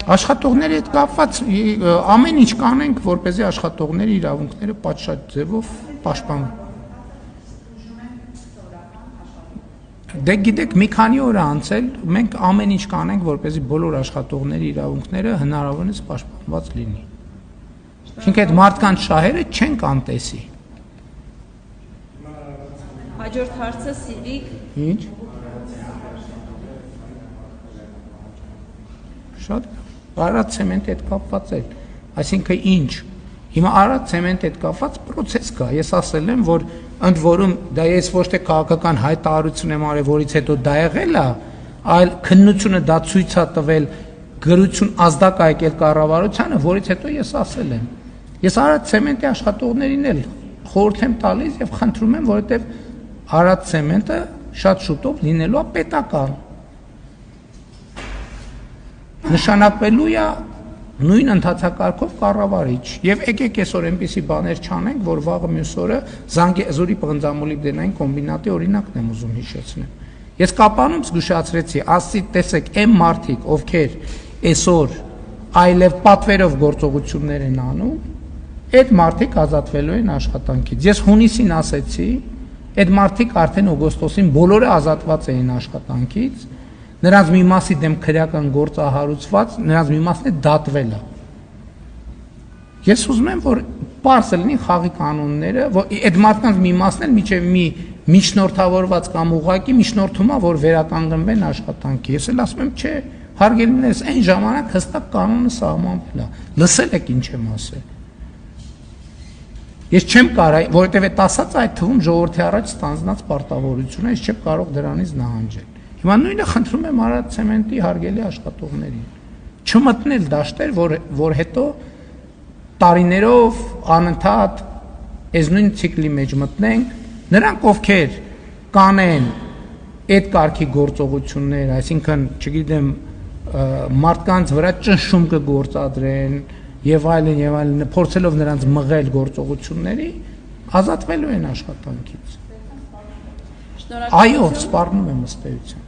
Աշխատողների հետ կապված ամեն ինչ կանենք, որպեսզի աշխատողների իրավունքները պատշաճ ձևով պաշտպանվեն։ Դե գիտեք, մի քանի օր անցել, մենք ամեն ինչ կանենք, որպեսզի բոլոր աշխատողների իրավունքները հնարավորինս պաշտպանված լինի։ Çünki այդ մարդկանց շահերը չենք անտեսի։ Հաջորդ հարցը Սիրիկ։ Ինչ։ Շատ Արադ ցեմենտի հետ կապված է, այսինքն ինչ։ Հիմա Արադ ցեմենտի հետ կապված process կա։ Ես ասել եմ, որ ընդ որում դա ես ոչ թե քաղաքական հայտարարություն եմ արել, որից հետո դա եղել է, այլ քննությունը դա ցույց է տվել, գրություն ազդակ է եկել կառավարությանը, որից հետո ես ասել եմ։ Ես Արադ ցեմենտի աշխատողներին էլ խորհուրդ եմ տալիս եւ խնդրում եմ, որովհետեւ Արադ ցեմենտը շատ շուտով լինելու է պետական։ Նշանակվելու է նույն ընթացակարգով կառավարիչ եւ եկեք այսօր այնպիսի բաներ չանենք, որ վաղը մյուս օրը Զանգեզուրի պղնձամոլիբդենային կոմբինատի օրինակն եմ ուզում հիշեցնել։ Ես կապանում զգուշացրեցի, ասի տեսեք, այն մարդիկ, ովքեր այսօր այլև պատվերով գործողություններ են անում, այդ մարդիկ ազատվելու են աշխատանքից։ Ես հունիսին ասեցի, այդ մարդիկ արդեն օգոստոսին բոլորը ազատված էին աշխատանքից։ Նրանց մի մասի դեմ քրեական գործ հարուցված, նրանց մի մասն է դատվել է։ Ես ուզում եմ, որ պարզ լինի խաղի կանոնները, որ այդ մարդկանց մի մասն էլ միջև մի միջնորդավորված կամ ուղղակի միջնորդում է, որ վերականգնվեն աշխատանքի։ Ես էլ ասում եմ, չէ, հարգելիներս, այն ժամանակ հստակ կանոնը սահմանվել է։ Լսել եք ինչ եմ ասել։ Ես չեմ կարող, որովհետև այդ ասած այդ թվում ժողովրդի առաջ ստանձնած պարտավորություն է, ես չեմ կարող դրանից նահանջել։ Հիմա նույնը խնդրում եմ Արադ ցեմենտի հարգելի աշխատողներին չմտնել դաշտեր, որ հետո տարիներով անընդհատ այս նույն ցիկլի մեջ մտնենք, նրանք ովքեր կանեն այդ կարգի գործողություններ, այսինքն, չգիտեմ, մարդկանց վրա ճնշում կգործադրեն եւ այլն, փորձելով նրանց մղել գործողությունների, ազատվելու են աշխատանքից։ Այո, սպառնում եմ ըստ էության։